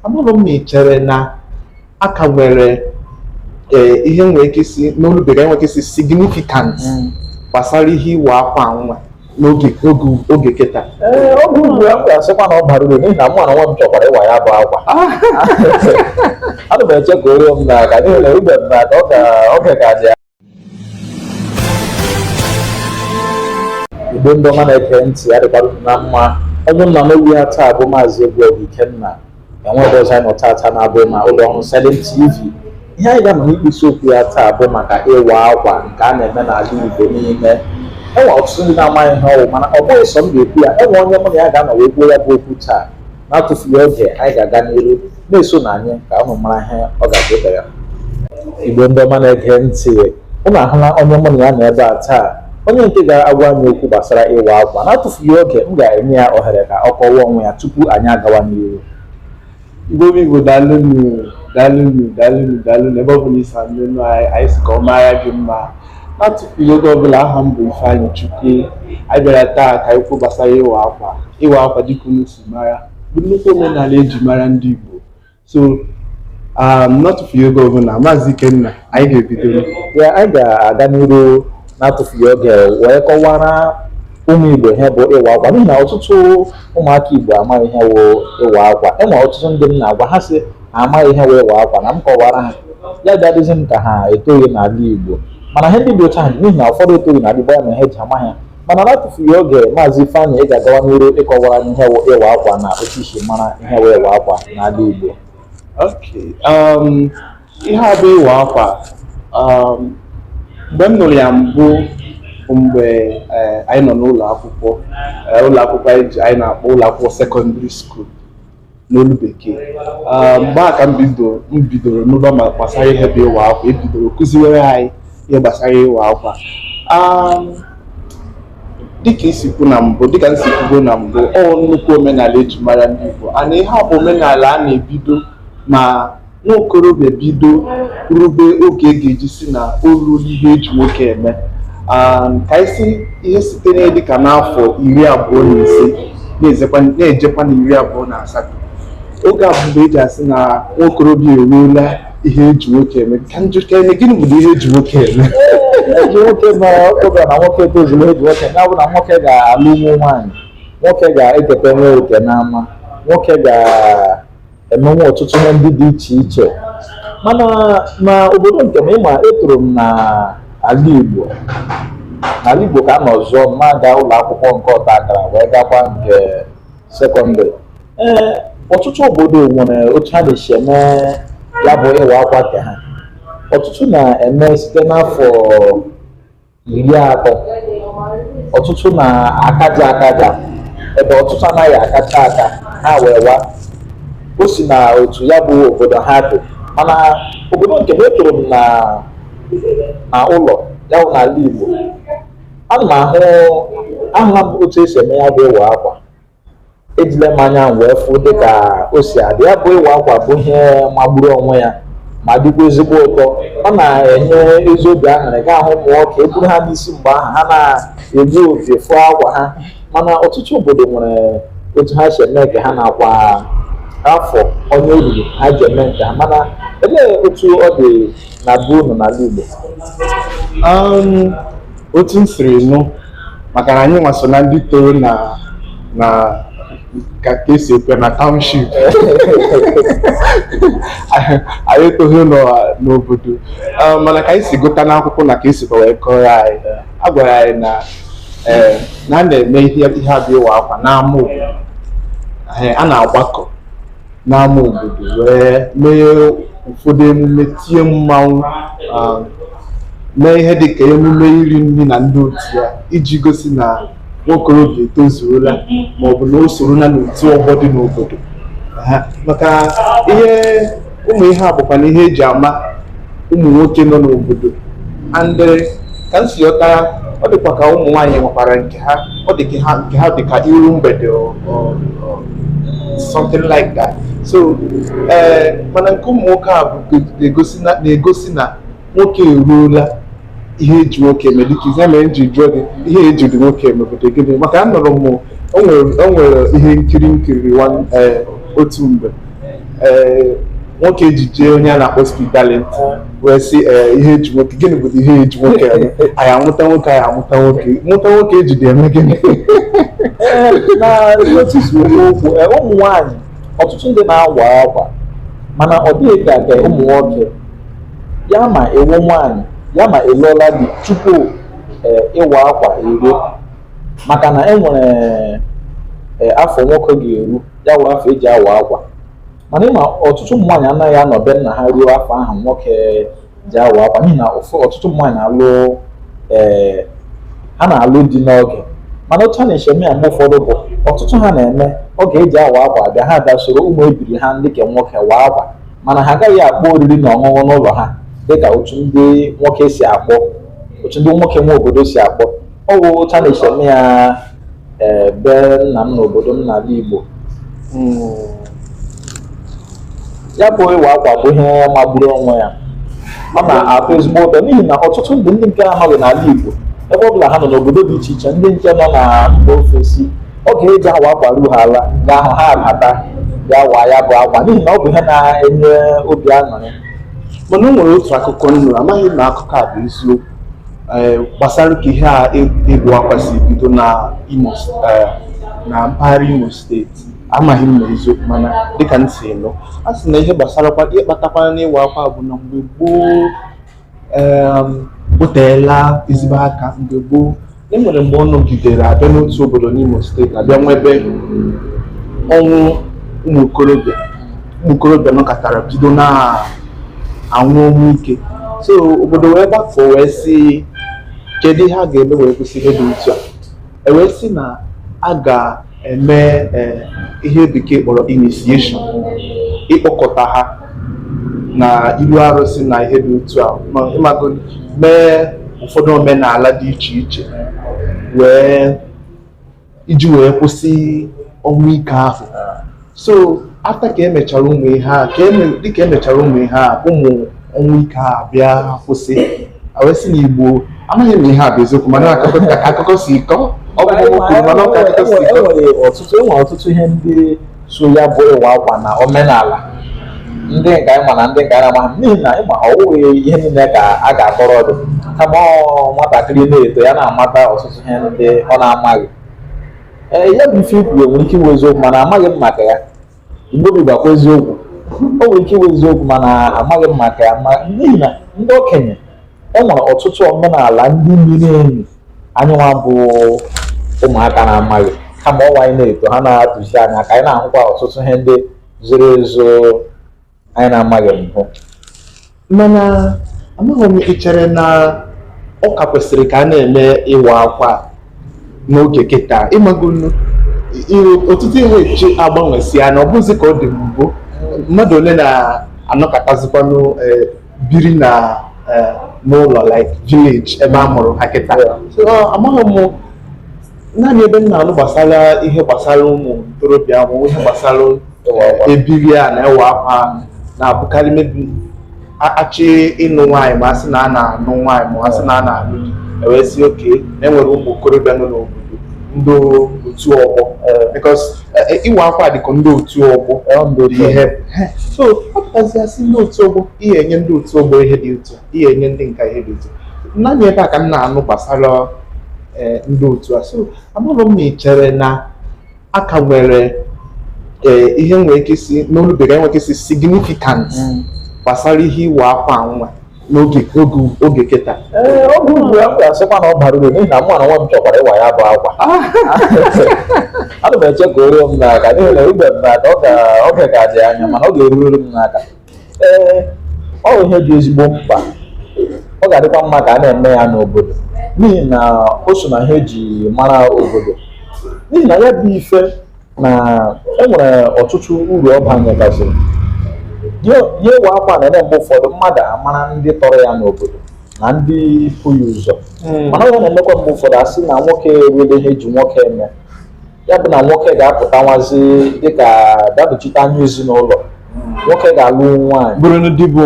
Amaghị m ma ị chere na a ka nwere ihe nwere ike isi n'olu bekee nwere ike isi significant gbasara ihe iwa akwa nwa n'oge kịta. Oge ugbu a m ga-asịkwa na ọ bara uru n'ihi na mụ na nwa m chọkwara ịwa ya bụ akwa. Ana m eche ka o ruo m n'aka n'ihi na ube m n'aka oge ga-adị ya. Igbo ndị ọma na-ege ntị adịkwara na mma. Onye nna n'obi ha taa bụ Maazị Egwu Ikenna. Enweghị ọzọ anyị nọ tata na-abụ ma ụlọ ọrụ Silent TV. Ihe anyị ga-anọ n'ikpisi okwu ya taa bụ maka ịwa akwa nke a na-eme n'ala Igbo niile. Enwe ọtụtụ ndị na-amaghị ihe ọwụ, mana ọ bụghị sọ m ga-ekwu ya. Enwe onye mụ na ya ga-anọ wee kwuo ya bụ okwu taa. Na-atụfughị oge anyị ga-aga n'iru na-eso na anyị ka ụmụ mara ihe ọ ga-agụta ya. Igbo ndị ọma na-ege ntị, ụnụ ahụla onye mụ na ya nọ ebe a taa, onye nke ga-agwa anyị okwu gbasara ịwa akwa. Na-atụfughị oge m ga-enye ya ohere ka ọ kọwaa onwe ya tupu anyị agawa n'iru. Igbo daalụnụ ebe ọ bụla isi anụ anyị si ka ọ mara gị mma. Na-atụfughị oge ọbụla, aha m bụ Ifeanyị Chukwu. Anyị bịara taa ka anyị kwuo gbasara ịwa akwa dịka unu si mara bụ nnukwu omenala eji mara ndị Igbo. So na-atụfughị oge ọbụla, Maazị Ikenna, anyị ga-ebido. Ya, anyị ga-aga n'iru na-atụfughị oge wee kọwara ụmụ Igbo ihe bụ ịwa akwa, n'ihi na ọtụtụ ụmụaka Igbo amaghị ihe wụ ịwa akwa. Enwe ọtụtụ ndị m na-agwa ha sị amaghị ihe wụ ịwa akwa, na m kọwara ha ya ga-adịzi m ka ha etoghị n'ala Igbo, mana ihe ndị dị otu ahụ n'ihi na ụfọdụ etoghị n'ala Igbo ya na ihe eji ama ya. Mana na-atụfughị oge, Maazị Ifeanyị, ị ga-agawa n'iru ịkọwara anyị ihe wụ ịwa akwa na otu isi mara ihe wụ ịwa akwa n'ala Igbo. Ihe a bụ ịwa akwa. Mgbe m nụrụ ya mbụ mgbe anyị nọ n'ụlọ akwụkwọ anyị na-akpọ ụlọ akwụkwọ sekọndịrị skuul n'olu bekee. Mgbe a ka m bidoro n'ụlọ ma gbasara ihe bụ ịwa akwa. Ebidoro kụziwere anyị ihe gbasara ịwa akwa. Dịka m si kwuo na mbụ, ọ nnukwu omenala eji mara ndị Igbo. Ana ihe a bụ omenala a na-ebido ma nwaokorobịa bido rube oge e ga-eji si na olu ihe eji nwoke eme. Ka anyị si ihe sitere dịka n'afọ 25 na-ejekwa na 28. Oge a bụ mgbe eji asị na nwaokorobịa eruola ihe eji nwoke eme. Ka njụka eme, gịnị bụ ihe eji nwoke eme? Eji nwoke oge na nwoke tozuru eji nwoke na-abụ na nwoke ga-alụ ụmụ nwaanyị, nwoke ga-eketa nwe oke n'ama, nwoke ga-emenwe ọtụtụ ihe ndị dị iche iche. Mana na obodo nke m, ịma etoro m n'ala Igbo ka a nọ zụọ m na-aga ụlọ akwụkwọ nke ọta akara wee gakwa nke sekọndịrị. Ọtụtụ obodo nwere otu ha na-esi eme ya bụ ịwa akwa nke ha. Ọtụtụ na-eme site n'afọ 30, ọtụtụ na-akaja ebe ọtụtụ anaghị akacha aka ha wee wa. O si na otu ya bụ obodo ha dị. Mana obodo nke m etoro m na ụlọ ya bụ n'ala Igbo, ana m ahụla m otu esi eme ya bụ ịwa akwa. Ejile m anya wee fụ dịka o si adị. Ya bụ ịwa akwa bụ ihe magburu onwe ya ma dịkwa ezigbo ụtọ. Ọ na-enye ezi obi aṅụrị ga ahụ ụmụ nwoke eburu ha n'isi mgbe ahụ ha na-egbu opi fụọ akwa ha. Mana ọtụtụ obodo nwere otu ha si eme nke ha na-akwa afọ onye oriri ha ji eme nke ha. Mana elee otu ọ dị na be unu n'ala Igbo? Otu m siri nụ, maka na anyị nwa so na ndị toro na ka esi ekwe na township. Anyị etoghị n'obodo, mana ka anyị si gụta n'akwụkwọ na ka esi wee kọrọ anyị, a gwara anyị na a na-eme ihe abịa ịwa akwa n'ama obodo. A na-agbakọ n'ama obodo wee mee ụfọdụ emume, tie mmanwụ, mee ihe dịka emume iri nri na ndị otu ya iji gosi na nwokorobịa etozuola ma ọ bụ na o sorola n'otu ọgbọ dị n'obodo. Maka ụmụ ihe a bụkwa na ihe eji ama ụmụ nwoke nọ n'obodo. Ka m si ghọta, ọ dịkwa ka ụmụ nwaanyị nwekwara nke ha. Ọ dị nke ha dịka iru mgbede something like that. So mana nke ụmụ nwoke a na-egosi na nwoke eruola ihe eji nwoke eme. Dịka ize mere nji jụọ gị ihe eji dị nwoke eme obodo gịnị. Maka anọrọ m, o nwere ihe nkiri otu mgbe nwoke ejije onye a na-akpọ Speedbalint wee sị ihe eji nwoke, gịnị bụ ihe eji nwoke eme? Anyị amụta nwoke, anyị amụta nwoke, mụta nwoke ejide eme gịnị? Na otu okwu ụmụ nwaanyị ọtụtụ ndị na-awa akwa mana ọ dịghị ka ụmụ nwoke ya ma ewu nwaanyị ya ma elụọla di tupu ịwa akwa ero, maka na enwere afọ nwoke ga-eru ya wụ afọ eji awa akwa, mana ịma ọtụtụ ụmụ nwaanyị anaghị anọ be nna ha ruo afọ ahụ nwoke ji awa akwa, n'ihi na ọtụtụ ụmụ nwaanyị na-alụ ha na-alụ di n'oge. Mana otu a na-eche eme ya mgbe ụfọdụ bụ ọtụtụ ha na-eme oge eji awa akwa abịa ha bịa soro ụmụ ebiri ha ndị ke nwoke waa akwa, mana ha agaghị akpọ oriri na ọṅụṅụ n'ụlọ ha dịka otu ndị nwoke si akpọ, otu ndị nwoke nwe obodo si akpọ. Ọ bụ otu a na-eche eme ya be nna m n'obodo m n'ala Igbo. Ya bụ ịwa akwa bụ ihe magburu onwe ya, ọ na-atọ ezigbo ụtọ n'ihi na ọtụtụ ndị nke anọghị n'ala Igbo ebe ọ bụla ha nọ n'obodo dị iche iche, ndị nke nọ na mba ofesi oge eji awa akwa ruo ha ala ga ahụ ha abata bịa waa ya bụ akwa n'ihi na ọ bụ ihe na-enye obi aṅụrị. Mana o nwere otu akụkọ nnu, amaghị m na akụkọ a bụ eziokwu, gbasara ka ihe a ịgụ akwa si bido na na mpaghara Imo steeti. Amaghị m na eziokwu, mana dịka m si nụ, a sị na ihe gbasara ịkpatakwana n'ịwa akwa bụ na mgbe gboo oteela ezigbo aka. Mgbe gboo enwere mgbe ọ nọgidere abịa n'otu obodo n'Imo steeti abịa nwebe ọnwụ ụmụ okorobịa nọkọtara bido na-anwụ ọnwụ ike. So obodo wee gbakọ wee sị kedu ihe a ga-eme wee kwụsị ihe dị otu a, wee sị na a ga-eme ihe bekee kpọrọ initiation, ịkpọkọta ha na ilu arụsị na ihe dị otu a, ịmago mee ụfọdụ omenala dị iche iche iji wee kwụsị ọnwụ ike ahụ. So after ka emechara ụmụ ihe a, dịka emechara ụmụ ihe a, ụmụ ọnwụ ike a bịa kwụsị, wee sị na Igbo, amaghị m ihe a bụ eziokwu mana akụkọ si kọ enwere ọtụtụ ihe ndị so ya bụ ịwa akwa na omenala ndị nke anyị ma na ndị nke anyị amaghị, n'ihi na ịma ọwụghị ihe niile ka a ga-akọrọ ọdụ kama nwatakịrị na-eto ya na-amata ọtụtụ ihe ndị ọ na-amaghị. Ya bụ ife ikwu nwere ike iwe eziokwu mana amaghị m maka ya. Igbo bụkwa eziokwu, o nwere ike iwe eziokwu mana amaghị m maka ya, n'ihi na ndị okenye enwere ọtụtụ omenala ndị miri emi anyị nwa bụ ụmụaka na-amaghị, kama ọnwa anyị na-eto ha na-atụzi anya ka anyị na-ahụkwa ọtụtụ ihe ndị zoro ezo anyị na-amaghị mbụ. Mana amaghị m, ị chere na ọ ka kwesịrị ka a na-eme ịwa akwa n'oge kịta? Ịmagonu ọtụtụ ihe echi agbanwesịa na ọ bụzi ka ọ dị mbụ. Mmadụ ole na-anọkọtazikwanụ biri n'ụlọ like village ebe a mụrụ ha kịta. Amaghị m, naanị ebe m na-anụ gbasara ihe gbasara ụmụ ntorobịa ahụ, ihe gbasara ebiri a na ịwa akwa na-abụkarị mebi achị ịnụ nwaanyị ma a sị na a na-anụ nwaanyị ma a sị na a na-anụ di, ewee sị oke na enwere ụmụ okorobịa nọ n'obodo ndị otu ọgbọ, because ịwa akwa dịka ndị otu ọgbọ ihe. So ọ pụtazi asị ndị otu ọgbọ, ihe enye ndị otu ọgbọ ihe dị otu a, ihe enye ndị nka ihe dị otu a. Naanị ebe a ka m na-anụ gbasara ndị otu a. So amaghị m na ị chere na aka nwere ihe nwere ike isi n'olu bekee nwere ike isi significant gbasara ihe ịwa akwa nwa n'oge kịta. Oge ugbu a m ga-asịkwa na ọ bara uru n'ihi na mụ na nwa m chọkwara ịwa ya bụ akwa. Ana m eche ka o ruo m n'aka n'ihi na ibe m n'aka oge ga-adị anya mana ọ ga-eruru m n'aka. Ọ bụ ihe dị ezigbo mkpa, ọ ga-adịkwa mma ka a na-eme ya n'obodo n'ihi na o so na ihe eji mara obodo, n'ihi na ya bụ ife na enwere ọtụtụ uru ọ banyegasịrị. Ihe ịwa akwa na-eme mgbe ụfọdụ mmadụ amara ndị tọrọ ya n'obodo na ndị pụghị ụzọ, mana ọ na-emekwa mgbe ụfọdụ asị na nwoke enwere ihe eji nwoke eme, ya bụ na nwoke ga-apụtanwazi dịka dabuchite anya ezinụlọ, nwoke ga-alụ nwaanyị bụrụ di bụ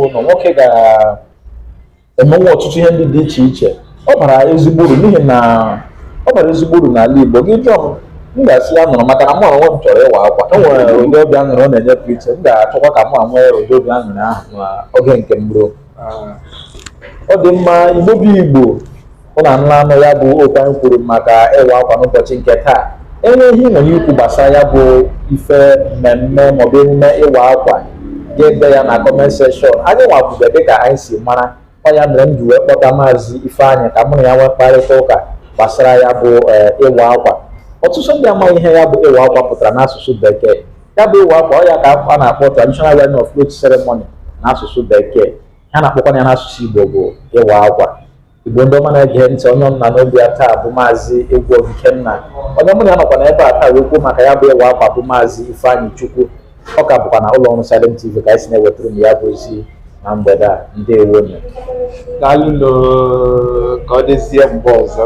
ụlọ, nwoke ga-emenwe ọtụtụ ihe ndị dị iche iche. Ọ bara ezigbo uru n'ihi na ọ bara ezigbo uru n'ala Igbo. Gị jụọ m m ga-asị ya nụrụ maka na mụ onwe m chọrọ ịwa akwa. E nwere ụdị obi aṅụrị ọ na-enye pụrụ iche. M ga-achọkwa ka mụ nwee ụdị obi aṅụrị ahụ n'oge nke m ruo. Ọ dị mma, Igbo bụ Igbo, ụna nla anụ ya bụ okwu anyị kwuru maka ịwa akwa n'ụbọchị nke taa. Enweghị ihe nwere ikwu gbasara ya bụ ife mmemme maọbụ emume ịwa akwa ga-ede ya na comment section. Anyị nwabube dịka anyị si mara, ọ ya mere m ji wee kpọta Maazị Ifeanyị ka mụ na ya nwee mkparịta ụka gbasara ya bụ ịwa akwa. Ọtụtụ ndị amaghị ihe ya bụ ịwa akwa pụtara n'asụsụ Bekee. Ya bụ ịwa akwa ọ ya ka a na-akpọ traditional wedding of cloth ceremony n'asụsụ Bekee. Ha na-akpọkwa ya n'asụsụ Igbo bụ ịwa akwa. Igbo ndị ọma na-ege ntị, onye nna n'obi ya taa bụ Maazị Egwu Obikenna. Onye mụ na ya nọkwa n'ebe a taa wee kwuo maka ya bụ ịwa akwa bụ Maazị Ifeanyị Chukwu. Ọ ka bụkwa na ụlọ ọrụ Silent TV ka anyị si na-ewetara m ya bụ ozi na mgbede a. Ndewo. Daalụ ka ọ dịzie mgbe ọzọ.